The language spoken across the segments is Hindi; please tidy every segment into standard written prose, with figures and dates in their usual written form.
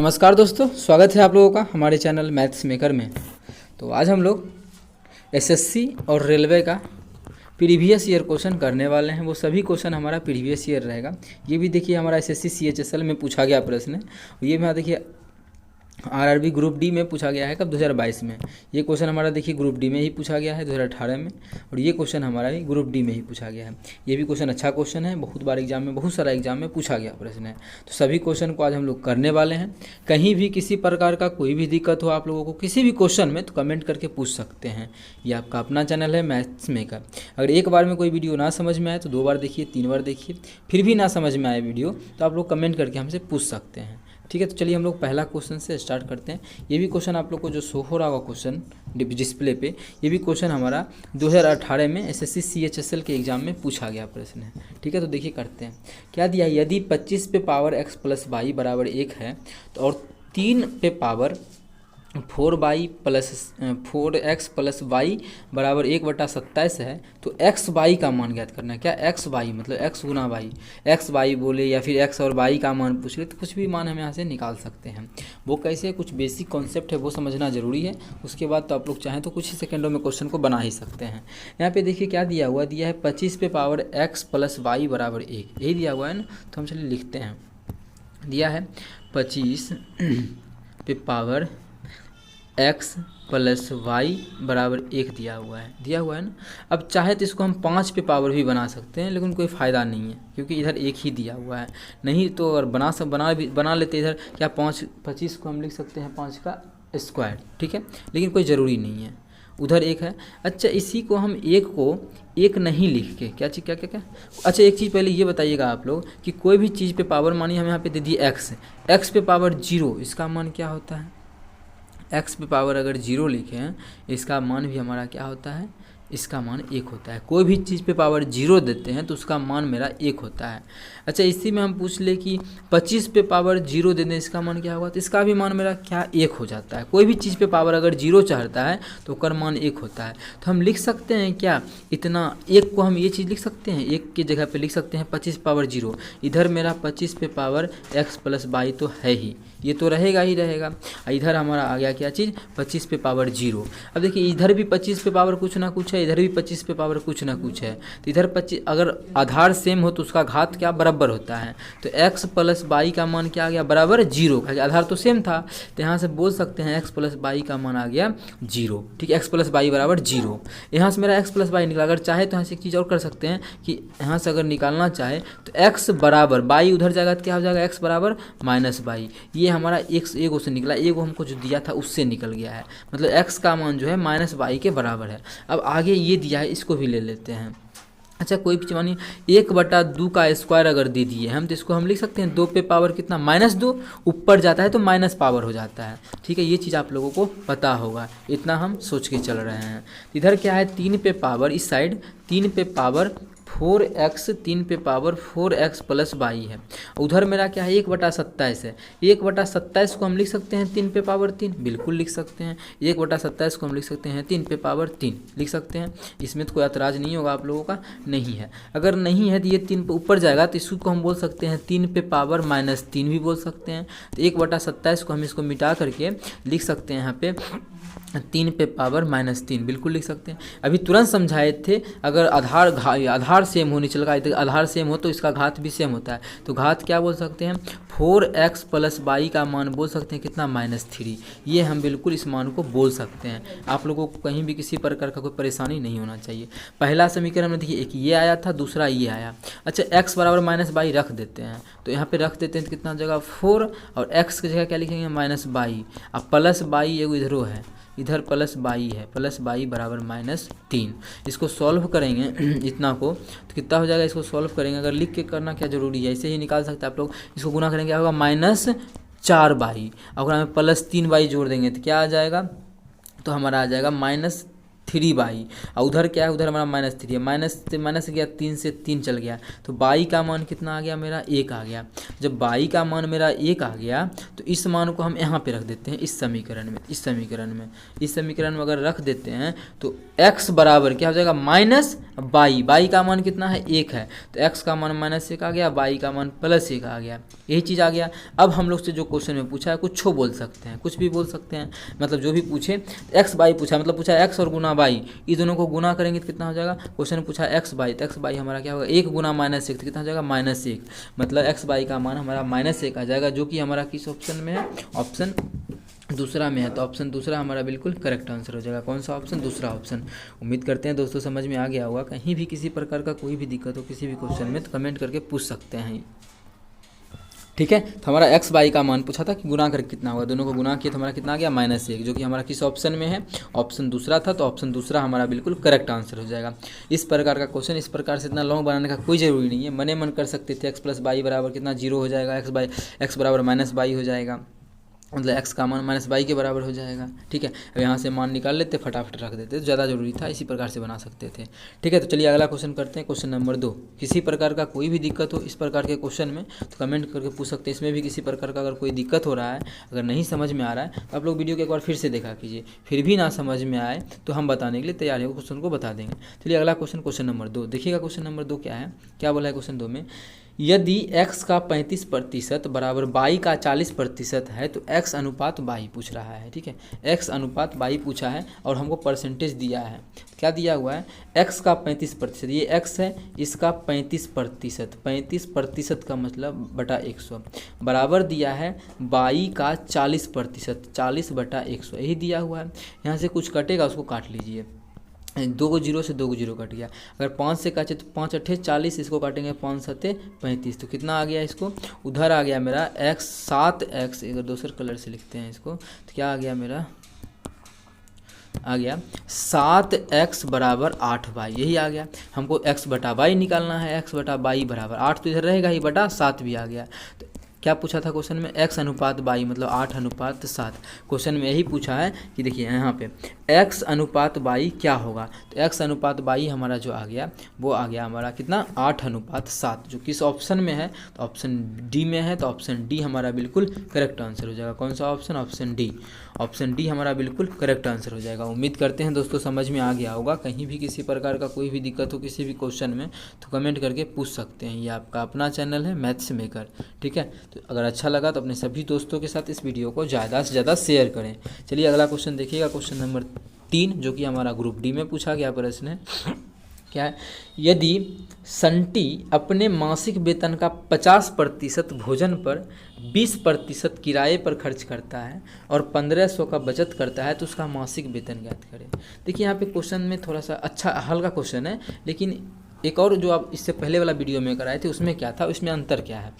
नमस्कार दोस्तों, स्वागत है आप लोगों का हमारे चैनल मैथ्स मेकर में। तो आज हम लोग एसएससी और रेलवे का प्रीवियस ईयर क्वेश्चन करने वाले हैं। वो सभी क्वेश्चन हमारा प्रीवियस ईयर रहेगा। ये भी देखिए हमारा एसएससी सीएचएसएल में पूछा गया प्रश्न है। ये भी देखिए आरआरबी ग्रुप डी में पूछा गया है कब 2022 में। ये क्वेश्चन हमारा देखिए ग्रुप डी में ही पूछा गया है 2018 में, और ये क्वेश्चन हमारा भी ग्रुप डी में ही पूछा गया है। ये भी क्वेश्चन अच्छा क्वेश्चन है, बहुत बार एग्जाम में, बहुत सारा एग्जाम में पूछा गया प्रश्न है। तो सभी क्वेश्चन को आज हम लोग करने वाले हैं। कहीं भी किसी प्रकार का कोई भी दिक्कत हो आप लोगों को किसी भी क्वेश्चन में, तो कमेंट करके पूछ सकते हैं। ये आपका अपना चैनल है मैथ्स मेकर। अगर एक बार में कोई वीडियो ना समझ में आए तो 2 बार देखिए, 3 बार देखिए, फिर भी ना समझ में आए वीडियो तो आप लोग कमेंट करके हमसे पूछ सकते हैं। ठीक है, तो चलिए हम लोग पहला क्वेश्चन से स्टार्ट करते हैं। ये भी क्वेश्चन आप लोग को जो शो हो रहा होगा क्वेश्चन डिस्प्ले पे, ये भी क्वेश्चन हमारा 2018 में एसएससी सीएचएसएल के एग्जाम में पूछा गया प्रश्न है। ठीक है, तो देखिए करते हैं। क्या दिया, यदि 25 पे पावर x प्लस वाई बराबर 1 है तो और 3 पे पावर 4x प्लस वाई बराबर 1/27 है तो एक्स वाई का मान ज्ञात करना है। क्या एक्स वाई मतलब x गुना वाई, एक्स वाई बोले या फिर x और वाई का मान पूछ ले तो कुछ भी मान हम यहाँ से निकाल सकते हैं। वो कैसे, कुछ बेसिक कॉन्सेप्ट है वो समझना ज़रूरी है। उसके बाद तो आप लोग चाहें तो कुछ ही सेकेंडों में क्वेश्चन को बना ही सकते हैं। यहाँ पे देखिए क्या दिया हुआ, दिया है 25 पे पावर x प्लस वाई बराबर 1, यही दिया हुआ है ना। तो हम चलिए लिखते हैं। दिया है 25 पे पावर x प्लस वाई बराबर 1 दिया हुआ है ना। अब चाहे तो इसको हम 5 पे पावर भी बना सकते हैं, लेकिन कोई फ़ायदा नहीं है क्योंकि इधर 1 ही दिया हुआ है। नहीं तो अगर बना लेते इधर, क्या 25 को हम लिख सकते हैं 5 का स्क्वायर। ठीक है, लेकिन कोई ज़रूरी नहीं है, उधर 1 है। अच्छा, इसी को हम 1 को 1 नहीं लिख के क्या चीज़ क्या अच्छा, एक चीज़ पहले ये बताइएगा आप लोग कि कोई भी चीज़ पे पावर, मानिए हम यहाँ पे दे दिए x पे पावर 0, इसका मान क्या होता है। x पे पावर अगर 0 लिखे हैं, इसका मान भी हमारा क्या होता है, इसका मान 1 होता है। कोई भी चीज़ पे पावर 0 देते हैं तो उसका मान मेरा 1 होता है। अच्छा, इसी में हम पूछ ले कि 25 पे पावर 0 दे दें, इसका मान क्या होगा, तो इसका भी मान मेरा क्या 1 हो जाता है। कोई भी चीज़ पे पावर अगर 0 चढ़ता है तो उसका मान 1 होता है। तो हम लिख सकते हैं क्या, इतना 1 को हम ये चीज़ लिख सकते हैं, 1 की जगह पे लिख सकते हैं 25 पावर 0। इधर मेरा 25 पे पावर x प्लस वाई तो है ही, ये तो रहेगा ही रहेगा। इधर हमारा आ गया क्या चीज़, 25 पे पावर 0। अब देखिए इधर भी 25 पे पावर कुछ ना कुछ है, इधर भी 25 पे पावर कुछ ना कुछ है। तो इधर 25 अगर आधार सेम हो तो उसका घात क्या बराबर होता है। तो x प्लस वाई का मान क्या आ गया, बराबर 0। आधार तो सेम था तो यहाँ से बोल सकते हैं x प्लस वाई का मान आ गया 0। ठीक है, x प्लस वाई बराबर 0। यहाँ से मेरा x प्लस वाई निकला। अगर चाहे तो यहाँ से एक चीज़ और कर सकते हैं कि यहाँ से अगर निकालना चाहे तो x बराबर वाई उधर जाएगा तो क्या हो जाएगा, x बराबर माइनस वाई। ये हमारा x एगो से निकला, एगो हमको जो दिया था उससे निकल गया है, मतलब x का मान जो है माइनस वाई के बराबर है। अब आगे ये दिया है, इसको भी ले लेते हैं। अच्छा, कोई भी मानिए 1/2 का स्क्वायर अगर दे दिए हम तो इसको हम लिख सकते हैं 2 पे पावर कितना, -2, ऊपर जाता है तो माइनस पावर हो जाता है। ठीक है, ये चीज़ आप लोगों को पता होगा, इतना हम सोच के चल रहे हैं। इधर क्या है, 3 पे पावर, इस साइड 3 पे पावर 4x, 3 पे पावर 4x प्लस वाई है। उधर मेरा क्या है, 1/27 है। 1/27 को हम लिख सकते हैं 3 पे पावर 3, बिल्कुल लिख सकते हैं। 1/27 को हम लिख सकते हैं 3 पे पावर 3 लिख सकते हैं। इसमें तो कोई एतराज़ नहीं होगा आप लोगों का, नहीं है। अगर नहीं है तो ये 3 पे ऊपर जाएगा तो इसको हम बोल सकते हैं 3 पे पावर -3 भी बोल सकते हैं। तो 1/27 को हम इसको मिटा करके लिख सकते हैं यहाँ पे 3 पे पावर -3, बिल्कुल लिख सकते हैं। अभी तुरंत समझाए थे, अगर आधार सेम होने चल रहा है, आधार सेम हो तो इसका घात भी सेम होता है। तो घात क्या बोल सकते हैं, 4x प्लस वाई का मान बोल सकते हैं कितना, -3। ये हम बिल्कुल इस मान को बोल सकते हैं। आप लोगों को कहीं भी किसी प्रकार का कोई परेशानी नहीं होना चाहिए। पहला समीकरण में देखिए एक ये आया था, दूसरा ये आया। अच्छा, x बराबर माइनस वाई रख देते हैं, तो यहाँ पे रख देते हैं तो कितना जगह 4, और x की जगह क्या लिखेंगे, -22। अब प्लस वाई एगो इधरो है, इधर प्लस वाई है, प्लस वाई बराबर -3। इसको सॉल्व करेंगे इतना को तो कितना हो जाएगा, इसको सॉल्व करेंगे। अगर लिख के करना क्या ज़रूरी है, ऐसे ही निकाल सकते हैं आप लोग। इसको गुना करेंगे क्या होगा, -4 वाई, और में +3 वाई जोड़ देंगे तो क्या आ जाएगा, तो हमारा आ जाएगा 3y, और उधर क्या है, उधर हमारा -3 है, माइनस से माइनस गया, 3 से 3 चल गया, तो y का मान कितना आ गया मेरा 1 आ गया। जब y का मान मेरा 1 आ गया तो इस मान को हम यहाँ पे रख देते हैं इस समीकरण में, इस समीकरण में अगर रख देते हैं तो x बराबर क्या हो जाएगा -y का मान कितना है 1 है, तो x का मान -1 आ गया, y का मान +1 आ गया, यही चीज़ आ गया। अब हम लोग से जो क्वेश्चन में पूछा है कुछ बोल सकते हैं, कुछ भी बोल सकते हैं, मतलब जो भी पूछे x y पूछा, मतलब पूछा x और गुना y, ये दोनों को गुना करेंगे तो कितना हो जाएगा, क्वेश्चन पूछा x y, तो x y हमारा क्या होगा 1 गुना -1, तो कितना हो जाएगा -1, मतलब x y का मान हमारा -1 आ जाएगा, जो कि हमारा किस ऑप्शन में है, ऑप्शन दूसरा में है। तो ऑप्शन दूसरा हमारा बिल्कुल करेक्ट आंसर हो जाएगा। कौन सा ऑप्शन, दूसरा ऑप्शन। उम्मीद करते हैं दोस्तों समझ में आ गया होगा। कहीं भी किसी प्रकार का कोई भी दिक्कत हो किसी भी क्वेश्चन में तो कमेंट करके पूछ सकते हैं, ठीक है। तो हमारा x y का मान पूछा था कि गुना करके कितना होगा, दोनों को गुना किया तो हमारा कितना आ गया -1, जो कि हमारा किस ऑप्शन में है, ऑप्शन दूसरा था, तो ऑप्शन दूसरा हमारा बिल्कुल करेक्ट आंसर हो जाएगा। इस प्रकार का क्वेश्चन इस प्रकार से इतना लॉन्ग बनाने का कोई ज़रूरी नहीं है, मने मन कर सकते थे x + y बराबर कितना 0 हो जाएगा, x बराबर -y हो जाएगा, मतलब x का मान -y के बराबर हो जाएगा, ठीक है। अब यहाँ से मान निकाल लेते, फटाफट रख देते, तो ज़्यादा जरूरी था, इसी प्रकार से बना सकते थे, ठीक है। तो चलिए अगला क्वेश्चन करते हैं, क्वेश्चन नंबर 2। किसी प्रकार का कोई भी दिक्कत हो इस प्रकार के क्वेश्चन में तो कमेंट करके पूछ सकते हैं। इसमें भी किसी प्रकार का अगर कोई दिक्कत हो रहा है, अगर नहीं समझ में आ रहा है तो आप लोग वीडियो को एक बार फिर से देखा कीजिए, फिर भी ना समझ में आए तो हम बताने के लिए तैयार है, क्वेश्चन को बता देंगे। चलिए अगला क्वेश्चन, क्वेश्चन नंबर 2 देखिएगा। क्वेश्चन नंबर 2 क्या है, क्या बोला है क्वेश्चन 2 में, यदि x का 35% बराबर y का 40% है तो x अनुपात y पूछ रहा है, ठीक है। x अनुपात y पूछा है और हमको परसेंटेज दिया है, क्या दिया हुआ है, x का 35%, ये x है, इसका 35%, 35% का मतलब बटा 100 बराबर दिया है y का 40%, 40/100 यही दिया हुआ है। यहाँ से कुछ कटेगा उसको काट लीजिए, 2 जीरो से 2 जीरो कट गया, अगर 5 से काटे तो 5 8 40, इसको काटेंगे 5 7 35, तो कितना आ गया, इसको उधर आ गया मेरा x 7x, अगर दूसरे कलर से लिखते हैं इसको तो क्या आ गया मेरा, आ गया 7x बराबर 8y, यही आ गया। हमको x बटा y निकालना है, x बटा y बराबर 8 तो इधर रहेगा ही, बटा 7 भी आ गया। तो क्या पूछा था क्वेश्चन में, x अनुपात y मतलब 8:7। क्वेश्चन में यही पूछा है कि देखिए यहाँ पे x अनुपात y क्या होगा, तो x अनुपात y हमारा जो आ गया वो आ गया हमारा कितना 8:7, जो किस ऑप्शन में है, तो ऑप्शन डी में है, तो ऑप्शन डी हमारा बिल्कुल करेक्ट आंसर हो जाएगा। कौन सा option, option D, option D हमारा बिल्कुल करेक्ट आंसर हो जाएगा। उम्मीद करते हैं दोस्तों समझ में आ गया होगा। कहीं भी किसी प्रकार का कोई भी दिक्कत हो किसी भी क्वेश्चन में तो कमेंट करके पूछ सकते हैं। ये आपका अपना चैनल है मैथ्स मेकर, ठीक है। तो अगर अच्छा लगा तो अपने सभी दोस्तों के साथ इस वीडियो को ज़्यादा से ज़्यादा शेयर करें। चलिए अगला क्वेश्चन देखिएगा, क्वेश्चन नंबर 3, जो कि हमारा ग्रुप डी में पूछा गया प्रश्न है। क्या है, यदि संटी अपने मासिक वेतन का 50% भोजन पर, 20% किराए पर खर्च करता है और 1500 का बचत करता है तो उसका मासिक वेतन ज्ञात करें। देखिए यहाँ पे क्वेश्चन में थोड़ा सा अच्छा हल्का क्वेश्चन है, लेकिन एक और जो आप इससे पहले वाला वीडियो में कराए थे उसमें क्या था, उसमें अंतर क्या है,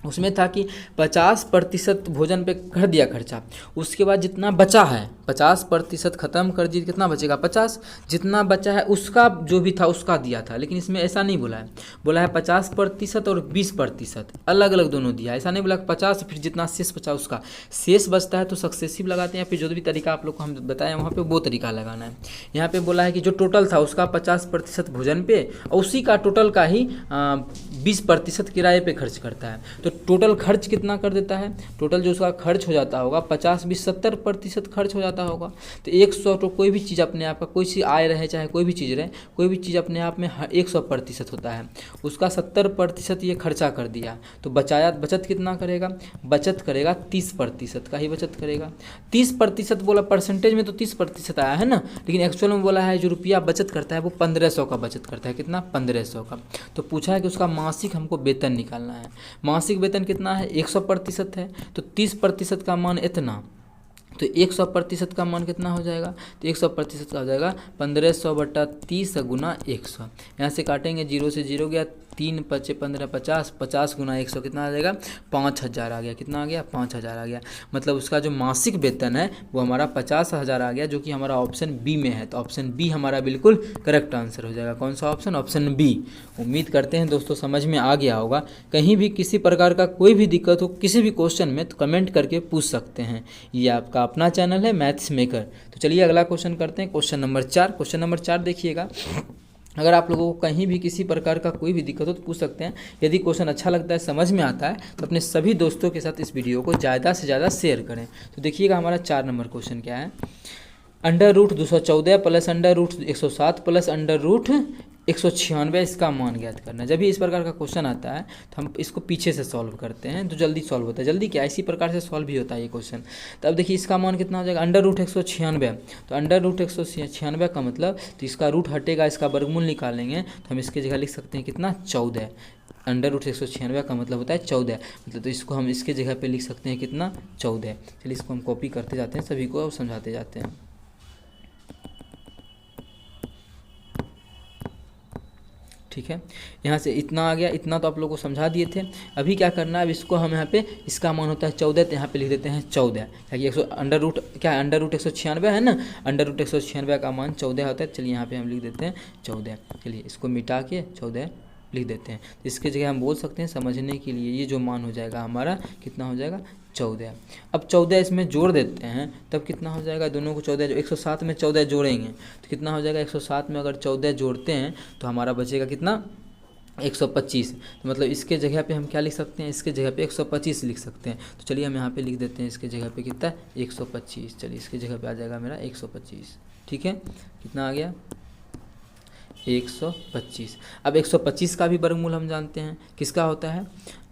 उसमें था कि 50% भोजन पे कर दिया खर्चा, उसके बाद जितना बचा है 50% ख़त्म कर दिए, कितना बचेगा 50, जितना बचा है उसका जो भी था उसका दिया था। लेकिन इसमें ऐसा नहीं बोला है, बोला है 50% और 20% अलग अलग दोनों दिया है। ऐसा नहीं बोला 50 फिर जितना शेष बचा उसका, शेष बचता है तो सक्सेसिव लगाते हैं, फिर जो भी तरीका आप लोग को हम बताएं वहाँ पे वो तरीका लगाना है। यहाँ पे बोला है कि जो टोटल था उसका 50% भोजन पे और उसी का टोटल का ही 20% किराए पे खर्च करता है, तो टोटल खर्च कितना कर देता है, टोटल जो उसका खर्च हो जाता होगा 50 20 70% खर्च हो जाता होगा। तो 100 तो कोई भी चीज़ अपने आप का, कोई चीज़ आय रहे चाहे कोई भी चीज़ रहे, कोई भी चीज़ अपने आप में 100% होता है, उसका 70% ये खर्चा कर दिया तो बचाया, बचत कितना करेगा, बचत करेगा 30% का ही बचत करेगा। 30% बोला, परसेंटेज में तो 30% आया है ना, लेकिन एक्चुअल में बोला है जो रुपया बचत करता है वो 1500 का बचत करता है, कितना 1500 का। तो पूछा है कि उसका मासिक हमको वेतन निकालना है, मासिक वेतन कितना है 100% है, तो 30% का मान इतना, तो 100% का मान कितना हो जाएगा, तो 100% का हो जाएगा 1500 बटा 30 गुना 100। यहाँ से काटेंगे 0 से 0 गया, 3 5 15 50, 50 गुना 100 कितना आ जाएगा 5000 आ गया। कितना आ गया 5000 आ गया। मतलब उसका जो मासिक वेतन है वो हमारा 50,000 आ गया, जो कि हमारा ऑप्शन बी में है। तो ऑप्शन बी हमारा बिल्कुल करेक्ट आंसर हो जाएगा। कौन सा ऑप्शन? Option B. उम्मीद करते हैं दोस्तों समझ में आ गया होगा। कहीं भी किसी प्रकार का कोई भी दिक्कत हो किसी भी क्वेश्चन में तो कमेंट करके पूछ सकते हैं। ये आपका अपना चैनल है मैथ्स मेकर। तो चलिए अगला क्वेश्चन करते हैं, क्वेश्चन नंबर 4। क्वेश्चन नंबर 4 देखिएगा। अगर आप लोगों को कहीं भी किसी प्रकार का कोई भी दिक्कत हो तो पूछ सकते हैं। यदि क्वेश्चन अच्छा लगता है, समझ में आता है, तो अपने सभी दोस्तों के साथ इस वीडियो को ज़्यादा से ज़्यादा शेयर करें। तो देखिएगा हमारा 4 नंबर क्वेश्चन क्या है। Under root 214 plus under root 107 plus under root 196 इसका मान ज्ञात करना है। जब भी इस प्रकार का क्वेश्चन आता है तो हम इसको पीछे से सॉल्व करते हैं तो जल्दी सॉल्व होता है। जल्दी क्या, इसी प्रकार से सॉल्व भी होता है ये क्वेश्चन। तो अब देखिए इसका मान कितना हो जाएगा, अंडर रूट 196। तो अंडर रूट 196 का मतलब, तो इसका रूट हटेगा, इसका वर्गमूल निकालेंगे तो हम इसकी जगह लिख सकते हैं कितना 14। अंडर रूट 196 का मतलब होता है 14, मतलब तो इसको हम इसके जगह पे लिख सकते हैं कितना 14। चलिए इसको हम कॉपी करते जाते हैं, सभी को और समझाते जाते हैं। ठीक है, यहाँ से इतना आ गया, इतना तो आप लोगों को समझा दिए थे। अभी क्या करना है, अब इसको हम यहाँ पे, इसका मान होता है 14, तो यहाँ पे लिख देते हैं 14, ताकि अंडर रूट क्या है, अंडर रूट 196 है ना, अंडर रूट 196 का मान 14 होता है। चलिए यहाँ पे हम लिख देते हैं 14। चलिए इसको मिटा के 14 लिख देते हैं। तो इसके जगह हम बोल सकते हैं समझने के लिए, ये जो मान हो जाएगा हमारा कितना हो जाएगा 14। अब 14 इसमें जोड़ देते हैं तब कितना हो जाएगा, दोनों को 14 107 में 14 जोड़ेंगे तो कितना हो जाएगा, 107 में अगर 14 जोड़ते हैं तो हमारा बचेगा कितना 125। तो मतलब इसके जगह पे हम क्या लिख सकते हैं, इसके जगह पे 125 लिख सकते हैं। तो चलिए हम यहाँ पे लिख देते हैं इसके जगह पे कितना 125। चलिए इसके जगह पे आ जाएगा मेरा 125। ठीक है, कितना आ गया 125। अब 125 का भी वर्गमूल हम जानते हैं किसका होता है,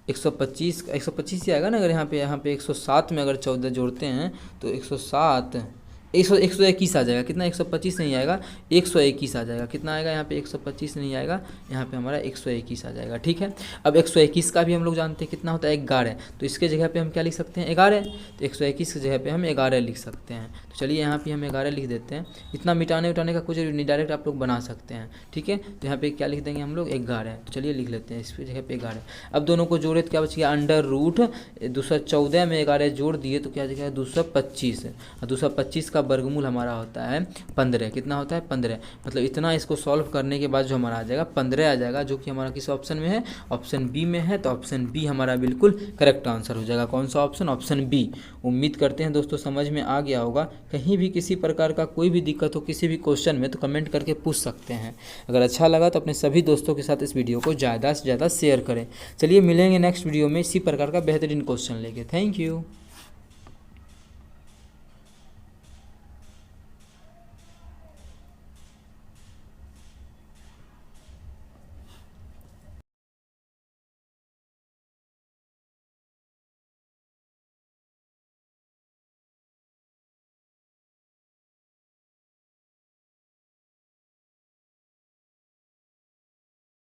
125 ही आएगा ना। अगर यहाँ पे 107 में अगर 14 जोड़ते हैं तो 121 आ जाएगा। कितना 125 नहीं आएगा, 121 आ जाएगा। कितना आएगा यहाँ पे 125 नहीं आएगा, यहाँ पे हमारा 121 आ जाएगा। ठीक है, अब 121 का भी हम लोग जानते हैं कितना होता है 11। तो इसके जगह पे हम क्या लिख सकते हैं 11। तो 121 की जगह पे हम 11 लिख सकते हैं। तो चलिए यहाँ पे हम 11 लिख देते हैं। इतना मिटाने उटाने का कुछ नहीं, डायरेक्ट आप लोग बना सकते हैं। ठीक है, तो यहाँ पे क्या लिख देंगे हम लोग 11। तो चलिए लिख लेते हैं इसकी जगह पे 11। अब दोनों को जोड़े तो क्या बच गया, अंडर रूट 214 में 11 जोड़ दिए तो क्या जगह 225। और 225 का वर्गमूल हमारा होता है 15। कितना होता है 15। मतलब इतना इसको सॉल्व करने के बाद जो हमारा आ जाएगा 15 आ जाएगा, जो कि हमारा किस ऑप्शन में है, ऑप्शन बी में है। तो ऑप्शन बी हमारा बिल्कुल करेक्ट आंसर हो जाएगा। कौन सा ऑप्शन, ऑप्शन बी। उम्मीद करते हैं दोस्तों समझ में आ गया होगा। कहीं भी किसी प्रकार का कोई भी दिक्कत हो किसी भी क्वेश्चन में तो कमेंट करके पूछ सकते हैं। अगर अच्छा लगा तो अपने सभी दोस्तों के साथ इस वीडियो को ज़्यादा से ज़्यादा शेयर करें। चलिए मिलेंगे नेक्स्ट वीडियो में इसी प्रकार का बेहतरीन क्वेश्चन लेके। Thank you.